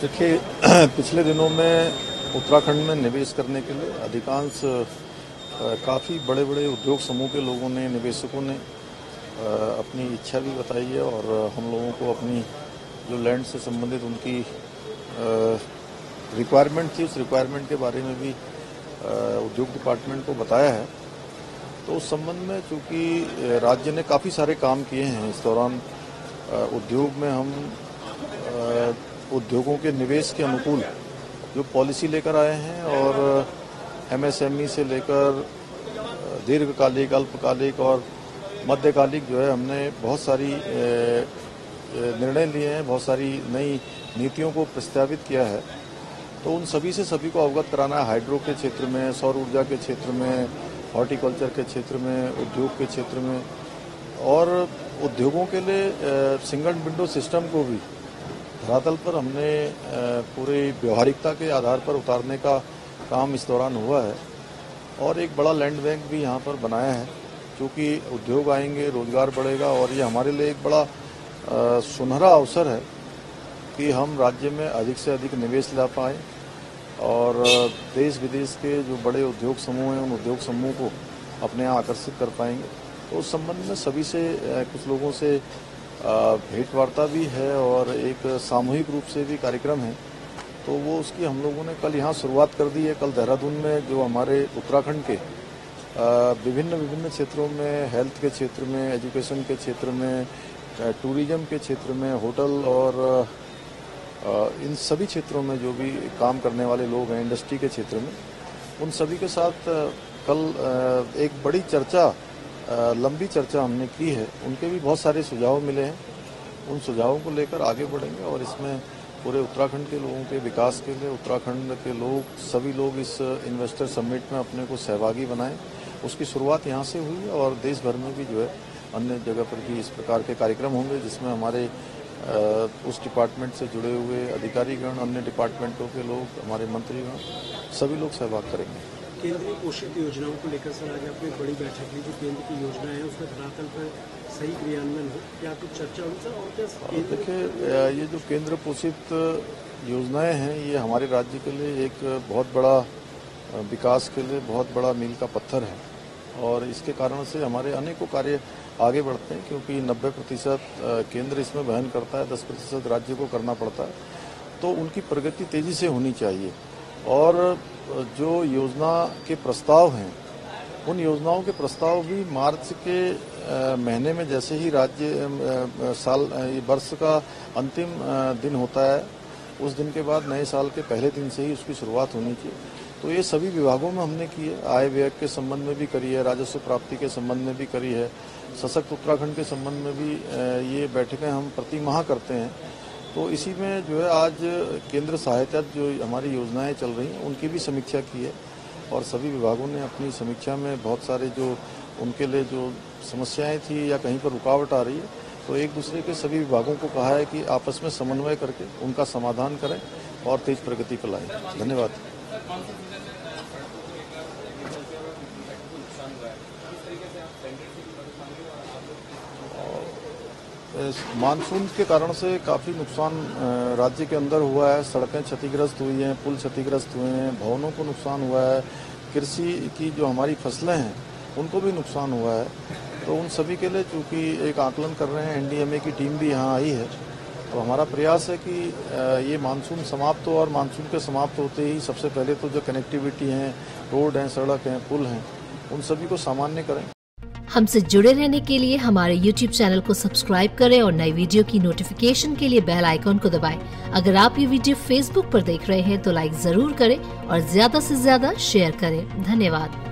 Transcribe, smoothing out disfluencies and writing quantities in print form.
देखिए, पिछले दिनों में उत्तराखंड में निवेश करने के लिए अधिकांश काफ़ी बड़े बड़े उद्योग समूह के लोगों ने, निवेशकों ने अपनी इच्छा भी बताई है और हम लोगों को अपनी जो लैंड से संबंधित उनकी रिक्वायरमेंट थी, उस रिक्वायरमेंट के बारे में भी उद्योग डिपार्टमेंट को बताया है। तो उस संबंध में चूँकि राज्य ने काफ़ी सारे काम किए हैं इस दौरान, उद्योग में हम उद्योगों के निवेश के अनुकूल जो पॉलिसी लेकर आए हैं और एमएसएमई से लेकर दीर्घकालिक, अल्पकालिक और मध्यकालिक जो है हमने बहुत सारी निर्णय लिए हैं, बहुत सारी नई नीतियों को प्रस्तावित किया है। तो उन सभी से सभी को अवगत कराना है। हाइड्रो के क्षेत्र में, सौर ऊर्जा के क्षेत्र में, हॉर्टिकल्चर के क्षेत्र में, उद्योग के क्षेत्र में और उद्योगों के लिए सिंगल विंडो सिस्टम को भी धरातल पर हमने पूरी व्यवहारिकता के आधार पर उतारने का काम इस दौरान हुआ है और एक बड़ा लैंड बैंक भी यहाँ पर बनाया है। क्योंकि उद्योग आएंगे, रोजगार बढ़ेगा और ये हमारे लिए एक बड़ा सुनहरा अवसर है कि हम राज्य में अधिक से अधिक निवेश ला पाएँ और देश विदेश के जो बड़े उद्योग समूह हैं उन उद्योग समूह को अपने यहाँ आकर्षित कर पाएंगे। तो उस संबंध में सभी से, कुछ लोगों से भेंट वार्ता भी है और एक सामूहिक रूप से भी कार्यक्रम है। तो वो उसकी हम लोगों ने कल यहाँ शुरुआत कर दी है। कल देहरादून में जो हमारे उत्तराखंड के विभिन्न क्षेत्रों में, हेल्थ के क्षेत्र में, एजुकेशन के क्षेत्र में, टूरिज्म के क्षेत्र में, होटल और इन सभी क्षेत्रों में जो भी काम करने वाले लोग हैं इंडस्ट्री के क्षेत्र में, उन सभी के साथ कल एक बड़ी चर्चा, लंबी चर्चा हमने की है। उनके भी बहुत सारे सुझाव मिले हैं। उन सुझावों को लेकर आगे बढ़ेंगे और इसमें पूरे उत्तराखंड के लोगों के विकास के लिए उत्तराखंड के लोग, सभी लोग इस इन्वेस्टर समिट में अपने को सहभागी बनाएं। उसकी शुरुआत यहाँ से हुई और देश भर में भी जो है अन्य जगह पर भी इस प्रकार के कार्यक्रम होंगे जिसमें हमारे उस डिपार्टमेंट से जुड़े हुए अधिकारीगण, अन्य डिपार्टमेंटों के लोग, हमारे मंत्रीगण, सभी लोग सहभाग करेंगे। केंद्रीय पोषित योजनाओं को लेकर सर आज आपने बड़ी बैठक ली। जो केंद्र की योजना है उसमें धरातल पर सही क्रियान्वयन हो, क्या कुछ चर्चा हुई सर? और क्या देखिए, ये जो केंद्र पोषित योजनाएं हैं ये हमारे राज्य के लिए एक बहुत बड़ा विकास के लिए बहुत बड़ा मील का पत्थर है और इसके कारण से हमारे अनेकों कार्य आगे बढ़ते हैं। क्योंकि 90% केंद्र इसमें वहन करता है, 10% राज्य को करना पड़ता है। तो उनकी प्रगति तेजी से होनी चाहिए और जो योजना के प्रस्ताव हैं उन योजनाओं के प्रस्ताव भी मार्च के महीने में जैसे ही राज्य वर्ष का अंतिम दिन होता है उस दिन के बाद नए साल के पहले दिन से ही उसकी शुरुआत होनी चाहिए। तो ये सभी विभागों में हमने की है। आय व्यय के संबंध में भी करी है, राजस्व प्राप्ति के संबंध में भी करी है, सशक्त उत्तराखंड के संबंध में भी ये बैठकें हम प्रति माह करते हैं। तो इसी में जो है आज केंद्र सहायता जो हमारी योजनाएं चल रही हैं उनकी भी समीक्षा की है और सभी विभागों ने अपनी समीक्षा में बहुत सारे जो उनके लिए जो समस्याएं थी या कहीं पर रुकावट आ रही है तो एक दूसरे के सभी विभागों को कहा है कि आपस में समन्वय करके उनका समाधान करें और तेज प्रगति पर लाएं। धन्यवाद। मानसून के कारण से काफ़ी नुकसान राज्य के अंदर हुआ है। सड़कें क्षतिग्रस्त हुई हैं, पुल क्षतिग्रस्त हुए हैं, भवनों को नुकसान हुआ है, कृषि की जो हमारी फसलें हैं उनको भी नुकसान हुआ है। तो उन सभी के लिए चूँकि एक आकलन कर रहे हैं, एनडीएमए की टीम भी यहाँ आई है। तो हमारा प्रयास है कि ये मानसून समाप्त हो और मानसून के समाप्त होते ही सबसे पहले तो जो कनेक्टिविटी हैं, रोड हैं, सड़क हैं, पुल हैं, उन सभी को सामान्य करें। हमसे जुड़े रहने के लिए हमारे YouTube चैनल को सब्सक्राइब करें और नई वीडियो की नोटिफिकेशन के लिए बेल आइकॉन को दबाएं। अगर आप ये वीडियो Facebook पर देख रहे हैं तो लाइक जरूर करें और ज्यादा से ज्यादा शेयर करें। धन्यवाद।